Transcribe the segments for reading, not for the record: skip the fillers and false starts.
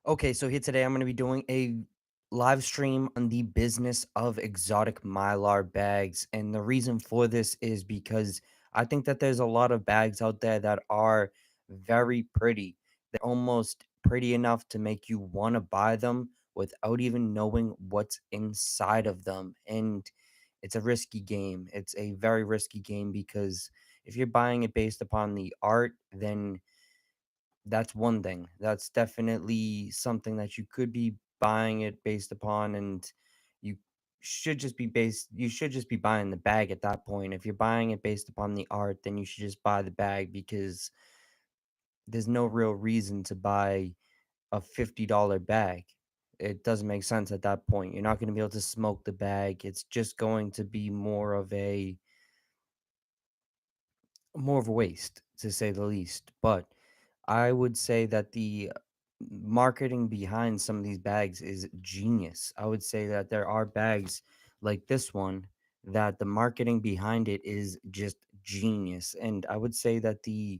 Okay, so here today I'm going to be doing a live stream on the business of exotic Mylar bags. And the reason for this is because I think that there's a lot of bags out there that are very pretty. They're almost pretty enough to make you want to buy them without even knowing what's inside of them. And it's a risky game. It's a very risky game because if you're buying it based upon the art, then that's one thing. That's definitely something that you could be buying it based upon, and you you should just be buying the bag at that point. If you're buying it based upon the art, then you should just buy the bag because there's no real reason to buy a $50 bag. It doesn't make sense at that point. You're not going to be able to smoke the bag. It's just going to be more of a waste, to say the least. But I would say that the marketing behind some of these bags is genius. I would say that there are bags like this one that the marketing behind it is just genius. And I would say that the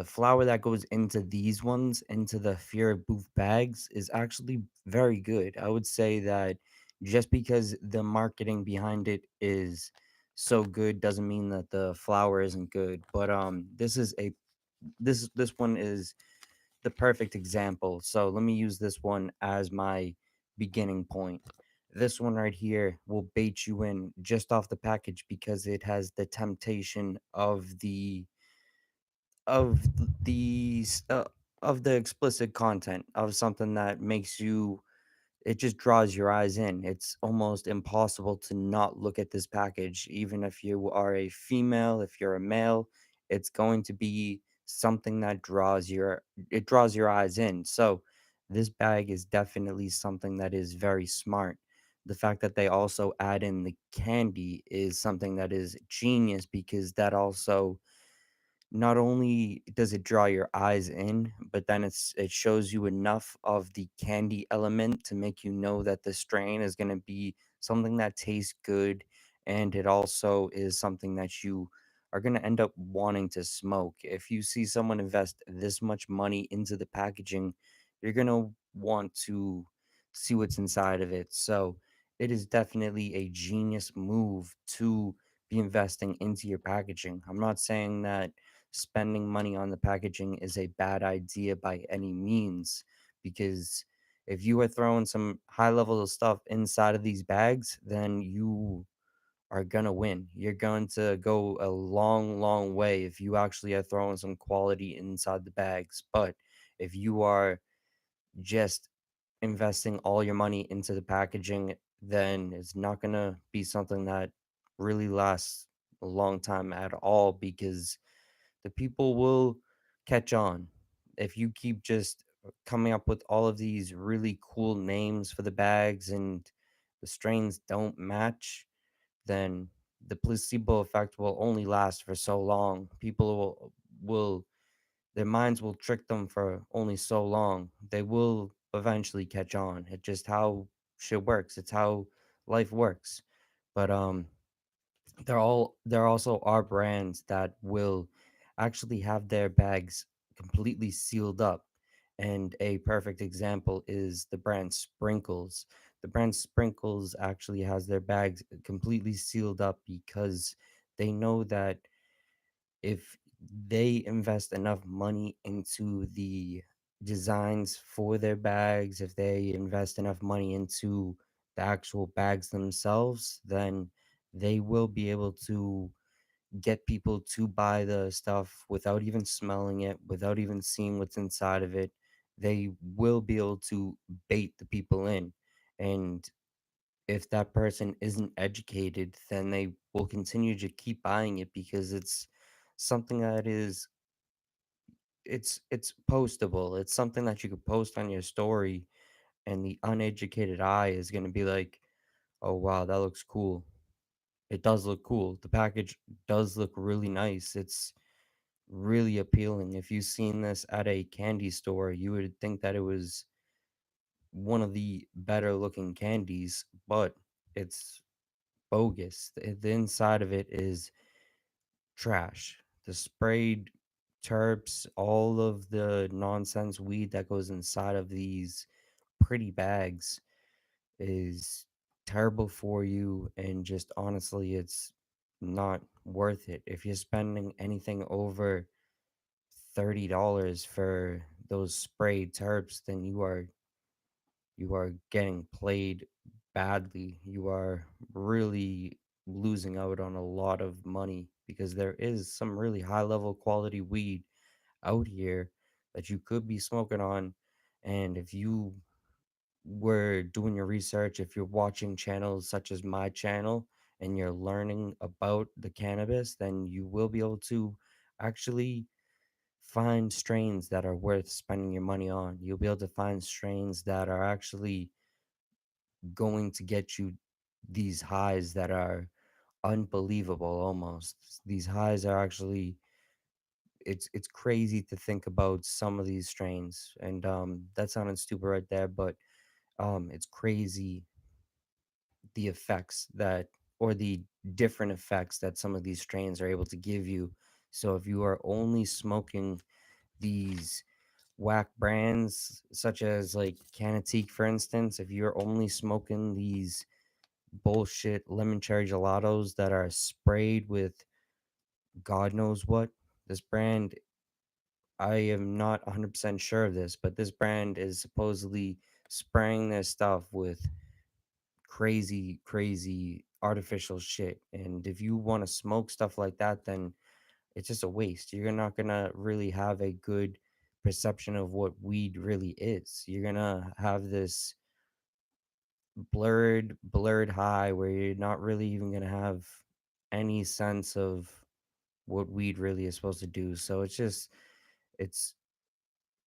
flour that goes into these ones, into the Fear of Booth bags, is actually very good. I would say that just because the marketing behind it is so good doesn't mean that the flour isn't good. But this one is the perfect example. So let me use this one as my beginning point. This one right here will bait you in just off the package because it has the temptation of these of the explicit content of something that makes you it just draws your eyes in. It's almost impossible to not look at this package, even if you are a female, if you're a male, it's going to be something that draws your eyes in. So this bag is definitely something that is very smart. The fact that they also add in the candy is something that is genius because that also not only does it draw your eyes in, but then it shows you enough of the candy element to make you know that the strain is going to be something that tastes good, and it also is something that you are going to end up wanting to smoke. If you see someone invest this much money into the packaging, you're going to want to see what's inside of it. So it is definitely a genius move to be investing into your packaging. I'm not saying that spending money on the packaging is a bad idea by any means, because if you are throwing some high level of stuff inside of these bags, then you are going to win. You're going to go a long, long way if you actually are throwing some quality inside the bags. But if you are just investing all your money into the packaging, then it's not going to be something that really lasts a long time at all, because the people will catch on. If you keep just coming up with all of these really cool names for the bags and the strains don't match, then the placebo effect will only last for so long. People will their minds will trick them for only so long. They will eventually catch on. It's just how shit works. It's how life works. But there also are brands that will actually have their bags completely sealed up. And a perfect example is the brand Sprinkles. The brand Sprinkles actually has their bags completely sealed up because they know that if they invest enough money into the designs for their bags, if they invest enough money into the actual bags themselves, then they will be able to get people to buy the stuff without even smelling it, without even seeing what's inside of it. They will be able to bait the people in. And if that person isn't educated, then they will continue to keep buying it because it's something that it's postable. It's something that you could post on your story, and the uneducated eye is going to be like, "Oh wow, that looks cool." It does look cool. The package does look really nice. It's really appealing. If you've seen this at a candy store, you would think that it was one of the better looking candies, but it's bogus. The inside of it is trash. The sprayed terps, all of the nonsense weed that goes inside of these pretty bags is terrible for you, and just honestly it's not worth it. If you're spending anything over $30 for those sprayed terps, then you are getting played badly. You are really losing out on a lot of money, because there is some really high level quality weed out here that you could be smoking on. And if you were doing your research, if you're watching channels such as my channel and you're learning about the cannabis, then you will be able to actually find strains that are worth spending your money on. You'll be able to find strains that are actually going to get you these highs that are unbelievable almost. These highs are actually, it's crazy to think about some of these strains. And that sounded stupid right there, but it's crazy the effects that, or the different effects that some of these strains are able to give you. So if you are only smoking these whack brands such as like Canatique, for instance, if you're only smoking these bullshit lemon cherry gelatos that are sprayed with God knows what, this brand, I am not 100% sure of this, but this brand is supposedly spraying their stuff with crazy, crazy artificial shit. And if you want to smoke stuff like that, then it's just a waste. You're not gonna really have a good perception of what weed really is. You're gonna have this blurred high where you're not really even gonna have any sense of what weed really is supposed to do. So it's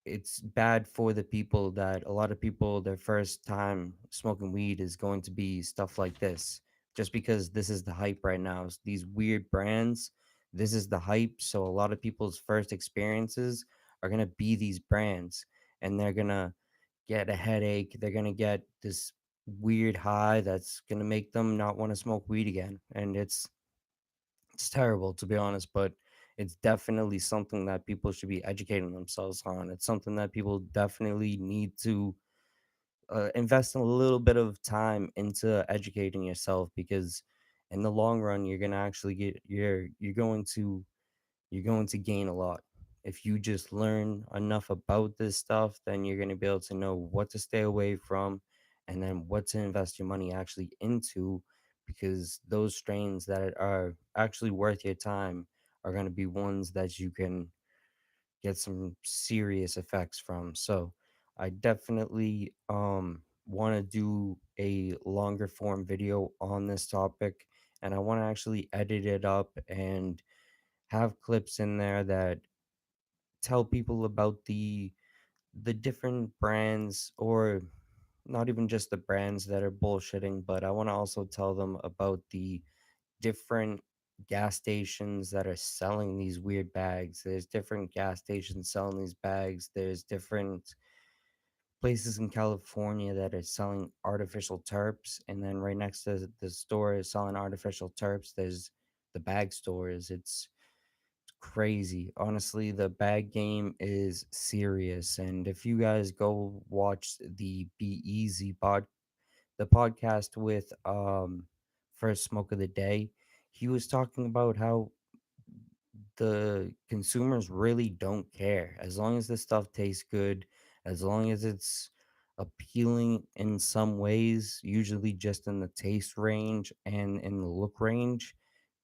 it's bad for the people, that a lot of people, their first time smoking weed is going to be stuff like this, just because this is the hype right now. These weird brands, this is the hype. So a lot of people's first experiences are going to be these brands, and they're going to get a headache. They're going to get this weird high that's going to make them not want to smoke weed again. And it's terrible, to be honest, but it's definitely something that people should be educating themselves on. It's something that people definitely need to invest a little bit of time into educating yourself, because in the long run you're gonna actually get you're going to gain a lot. If you just learn enough about this stuff, then you're going to be able to know what to stay away from, and then what to invest your money actually into, because those strains that are actually worth your time are going to be ones that you can get some serious effects from. So I definitely want to do a longer form video on this topic, and I want to actually edit it up and have clips in there that tell people about the different brands, or not even just the brands that are bullshitting, but I want to also tell them about the different gas stations that are selling these weird bags. There's different gas stations selling these bags. There's different places in California that are selling artificial terps, and then right next to the store is selling artificial terps, there's the bag stores. It's crazy. Honestly, the bag game is serious. And if you guys go watch the Be Easy the podcast with First Smoke of the Day, he was talking about how the consumers really don't care. As long as the stuff tastes good, as long as it's appealing in some ways, usually just in the taste range and in the look range,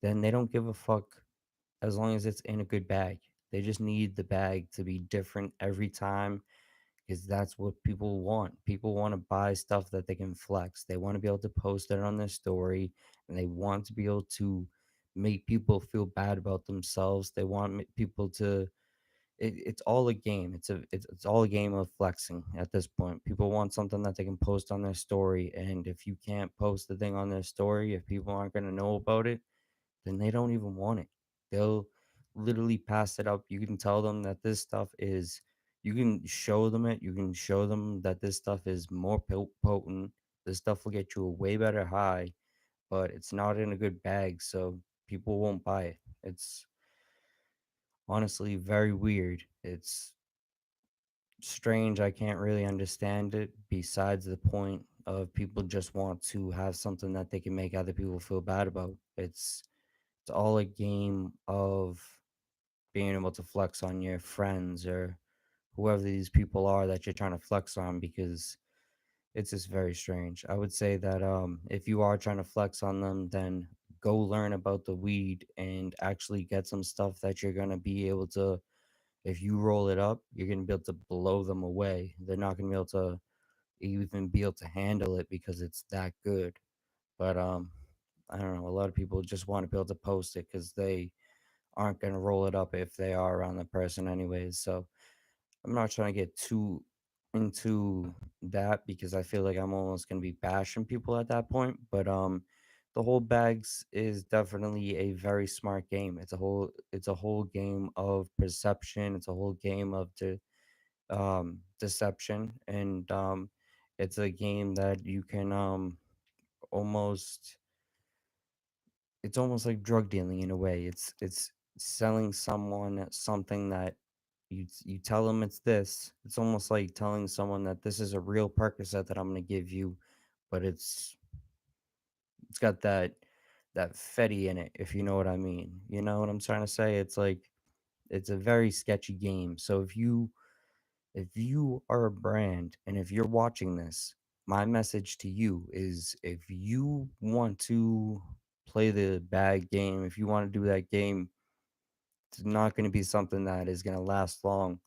then they don't give a fuck, as long as it's in a good bag. They just need the bag to be different every time, because that's what people want. People want to buy stuff that they can flex. They want to be able to post it on their story, and they want to be able to make people feel bad about themselves. They want people to. It's all a game. It's all a game of flexing at this point. People want something that they can post on their story, and if you can't post the thing on their story, if people aren't going to know about it, then they don't even want it. They'll literally pass it up. You can tell them that this stuff is, you can show them it. You can show them that this stuff is more potent. This stuff will get you a way better high, but it's not in a good bag. So people won't buy it. It's honestly very weird. It's strange. I can't really understand it besides the point of people just want to have something that they can make other people feel bad about. It's all a game of being able to flex on your friends or whoever these people are that you're trying to flex on, because it's just very strange. I would say that if you are trying to flex on them, then go learn about the weed and actually get some stuff that you're gonna be able to, if you roll it up, you're gonna be able to blow them away. They're not gonna be able to even be able to handle it because it's that good. But I don't know. A lot of people just want to be able to post it because they aren't gonna roll it up if they are around the person anyways. So I'm not trying to get too into that because I feel like I'm almost gonna be bashing people at that point. But the whole bags is definitely a very smart game. It's a whole game of perception. It's a whole game of deception, and it's a game that you can almost it's almost like drug dealing in a way. It's selling someone something that you tell them it's this. It's almost like telling someone that this is a real Percocet that I'm gonna give you, but it's got that fetty in it, if you know what I mean. You know what I'm trying to say? It's like it's a very sketchy game. So if you are a brand and if you're watching this, my message to you is if you want to play the bad game, if you want to do that game, it's not going to be something that is going to last long.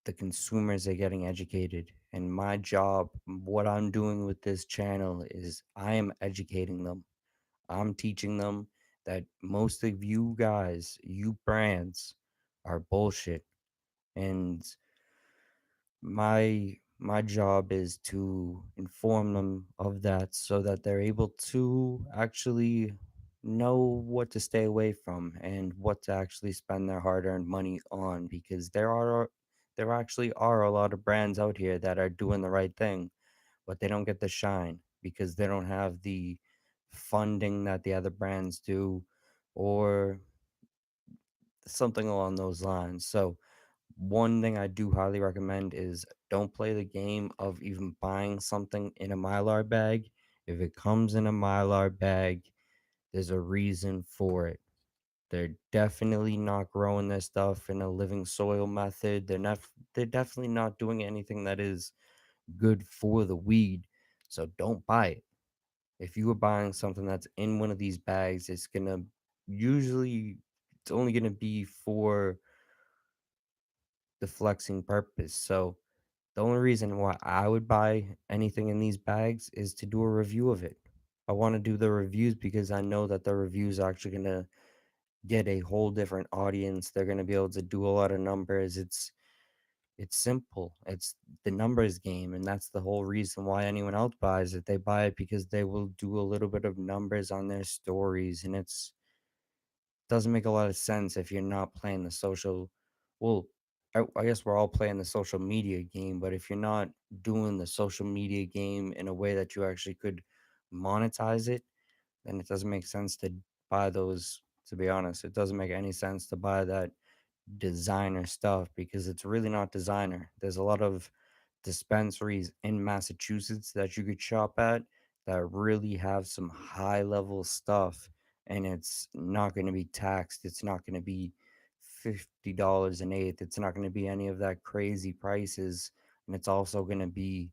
The consumers are getting educated. And my job, what I'm doing with this channel is I am educating them. I'm teaching them that most of you guys, you brands, are bullshit. And my job is to inform them of that so that they're able to actually know what to stay away from and what to actually spend their hard-earned money on, because there actually are a lot of brands out here that are doing the right thing, but they don't get the shine because they don't have the funding that the other brands do, or something along those lines. So one thing I do highly recommend is don't play the game of even buying something in a Mylar bag. If it comes in a Mylar bag, there's a reason for it. They're definitely not growing their stuff in a living soil method. They're definitely not doing anything that is good for the weed. So don't buy it. If you are buying something that's in one of these bags, usually it's only gonna be for the flexing purpose. So the only reason why I would buy anything in these bags is to do a review of it. I want to do the reviews because I know that the reviews are actually going to get a whole different audience. They're going to be able to do a lot of numbers. It's simple. It's the numbers game, and that's the whole reason why anyone else buys it. They buy it because they will do a little bit of numbers on their stories, and it's doesn't make a lot of sense if you're not playing the social, well, I guess we're all playing the social media game, but if you're not doing the social media game in a way that you actually could monetize it, then it doesn't make sense to buy those. To be honest, it doesn't make any sense to buy that designer stuff because it's really not designer. There's a lot of dispensaries in Massachusetts that you could shop at that really have some high level stuff, and it's not going to be taxed. It's not going to be $50 an eighth. It's not going to be any of that crazy prices, and it's also going to be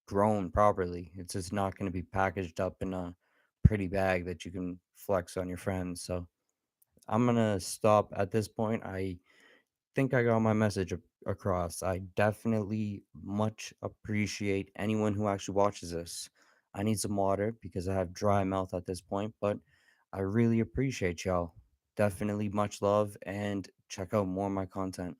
grown properly. It's just not going to be packaged up in a pretty bag that you can flex on your friends. So I'm going to stop at this point. I think I got my message across. I definitely much appreciate anyone who actually watches this. I need some water because I have dry mouth at this point, but I really appreciate y'all. Definitely much love and check out more of my content.